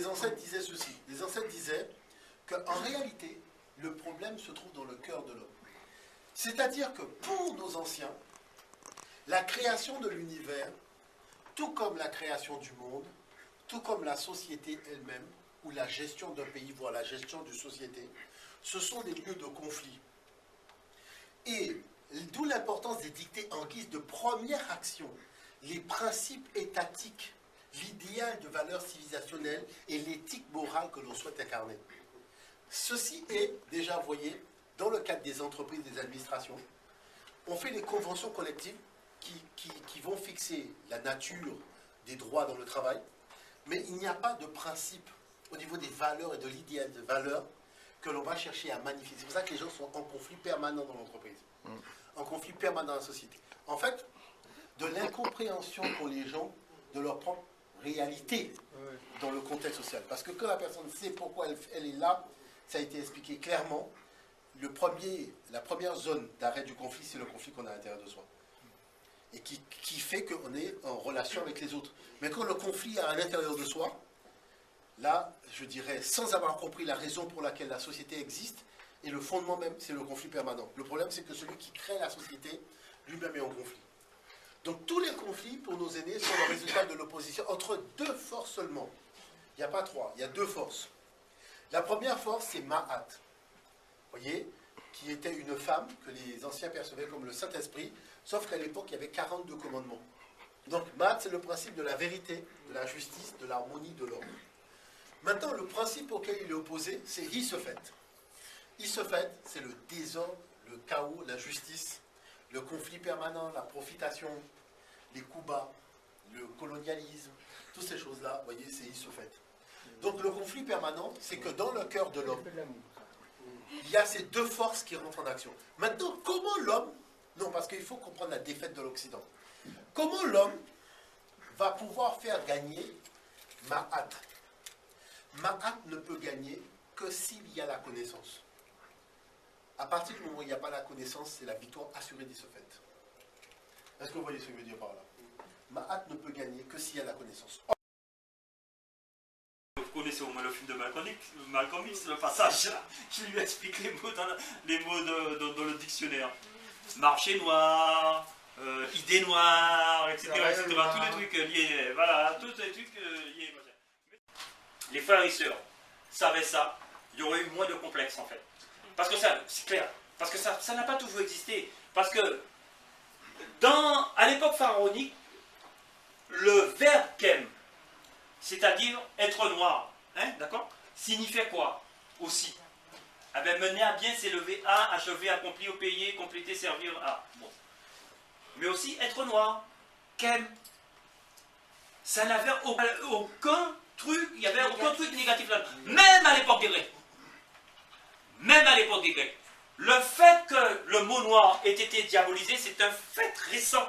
les ancêtres disaient ceci. Les ancêtres disaient qu'en réalité, le problème se trouve dans le cœur de l'homme. C'est-à-dire que pour nos anciens, la création de l'univers, tout comme la création du monde, tout comme la société elle-même, ou la gestion d'un pays, voire la gestion d'une société, ce sont des lieux de conflit. Et d'où l'importance d'édicter en guise de première action les principes étatiques, l'idéal de valeurs civilisationnelles et l'éthique morale que l'on souhaite incarner. Ceci est, déjà, vous voyez, dans le cadre des entreprises, des administrations, on fait des conventions collectives qui vont fixer la nature des droits dans le travail, mais il n'y a pas de principe au niveau des valeurs et de l'idéal de valeurs que l'on va chercher à magnifier. C'est pour ça que les gens sont en conflit permanent dans l'entreprise, en conflit permanent dans la société. En fait, de l'incompréhension pour les gens de leur propre réalité dans le contexte social. Parce que quand la personne sait pourquoi elle est là, ça a été expliqué clairement, la première zone d'arrêt du conflit, c'est le conflit qu'on a à l'intérieur de soi. Et qui fait qu'on est en relation avec les autres. Mais quand le conflit est à l'intérieur de soi, là, je dirais, sans avoir compris la raison pour laquelle la société existe, et le fondement même, c'est le conflit permanent. Le problème, c'est que celui qui crée la société, lui-même est en conflit. Donc tous les conflits, pour nos aînés, sont le résultat de l'opposition entre deux forces seulement. Il n'y a pas trois, il y a deux forces. La première force, c'est Ma'at. Vous voyez, qui était une femme que les anciens percevaient comme le Saint-Esprit, sauf qu'à l'époque, il y avait 42 commandements. Donc, Ma'at, c'est le principe de la vérité, de la justice, de l'harmonie, de l'ordre. Maintenant, le principe auquel il est opposé, c'est Isefet. Isefet, c'est le désordre, le chaos, l'injustice, le conflit permanent, la profitation, les coups bas, le colonialisme, toutes ces choses-là, vous voyez, c'est Isefet. Donc, le conflit permanent, c'est que dans le cœur de l'homme, il y a ces deux forces qui rentrent en action. Maintenant, comment l'homme, non, parce qu'il faut comprendre la défaite de l'Occident, comment l'homme va pouvoir faire gagner Ma'at? Ma'at ne peut gagner que s'il y a la connaissance. À partir du moment où il n'y a pas la connaissance, c'est la victoire assurée de ce fait. Est-ce que vous voyez ce que je veux dire par là? Ma'at ne peut gagner que s'il y a la connaissance. Vous connaissez au moins le film de Malcolm X, le passage là. Je lui explique les mots dans le dictionnaire. Marché noir, idée noire, etc. etc. Tous les trucs liés, voilà, tous les trucs liés. Les frères et sœurs savaient ça, il y aurait eu moins de complexes en fait. Parce que ça, c'est clair, parce que ça n'a pas toujours existé. Parce que à l'époque pharaonique, le verbe kem, c'est-à-dire être noir, hein, d'accord, signifiait quoi aussi? Ah ben, mener à bien, s'élever à, achever, accomplir, payer, compléter, servir à. Bon. Mais aussi être noir, kem. Ça n'avait aucun truc, il n'y avait aucun truc négatif là. Même à l'époque des Grecs. Même à l'époque des Grecs. Le fait que le mot noir ait été diabolisé, c'est un fait récent.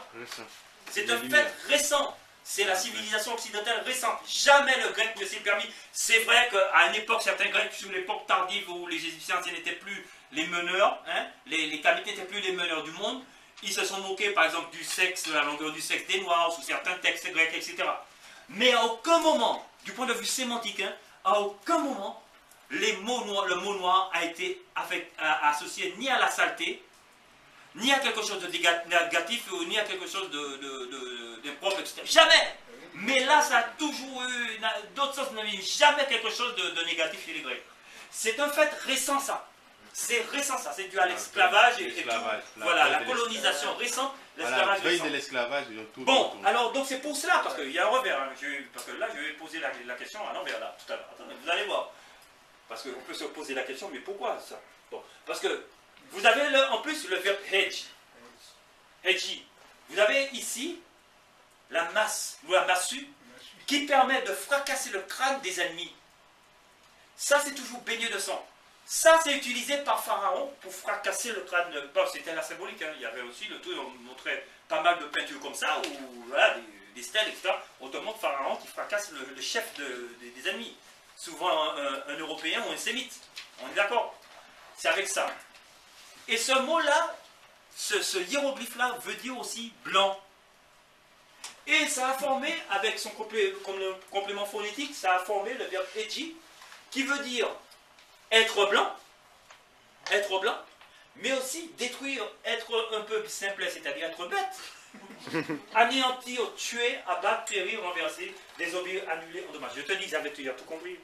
C'est un fait récent. C'est la civilisation occidentale récente. Jamais le grec ne s'est permis. C'est vrai qu'à une époque, certains grecs, sous l'époque tardive où les Égyptiens n'étaient plus les meneurs, hein, les Kamites n'étaient plus les meneurs du monde, ils se sont moqués par exemple du sexe, de la longueur du sexe des Noirs, sous certains textes grecs, etc. Mais à aucun moment, du point de vue sémantique, hein, à aucun moment, le mot noir a été associé ni à la saleté, ni à quelque chose de négatif, ni à quelque chose d'impropre, etc. Jamais. Mais là, ça a toujours eu, d'autres sens, jamais quelque chose de négatif chez les Grecs. C'est un fait récent, ça. C'est récent, ça. C'est dû à l'esclavage et tout. Voilà, la colonisation récente, l'esclavage récent. De l'esclavage. Bon, alors, donc c'est pour cela, parce qu'il y a un revers. Hein, parce que là, je vais poser la question à l'envers, là, tout à l'heure. Attendez, vous allez voir. Parce qu'on peut se poser la question, mais pourquoi ça? Bon, parce que vous avez en plus le verbe hedge. Hedgy. Vous avez ici la masse, ou la massue, qui permet de fracasser le crâne des ennemis. Ça, c'est toujours baigné de sang. Ça, c'est utilisé par Pharaon pour fracasser le crâne. Bon, c'était la symbolique. Hein. Il y avait aussi le truc, on montrait pas mal de peintures comme ça, ou voilà, des stèles, etc. On te montre Pharaon qui fracasse le chef des ennemis. Souvent un Européen ou un Sémite. On est d'accord? C'est avec ça. Et ce mot-là, ce hiéroglyphe-là veut dire aussi blanc. Et ça a formé, avec son complément phonétique, ça a formé le verbe edgy, qui veut dire être blanc, mais aussi détruire, être un peu simple, c'est-à-dire être bête. Anéantir, tuer, abattre, périr, renverser, désobéir, annuler, endommager. Je te dis, avec tu as tout compris.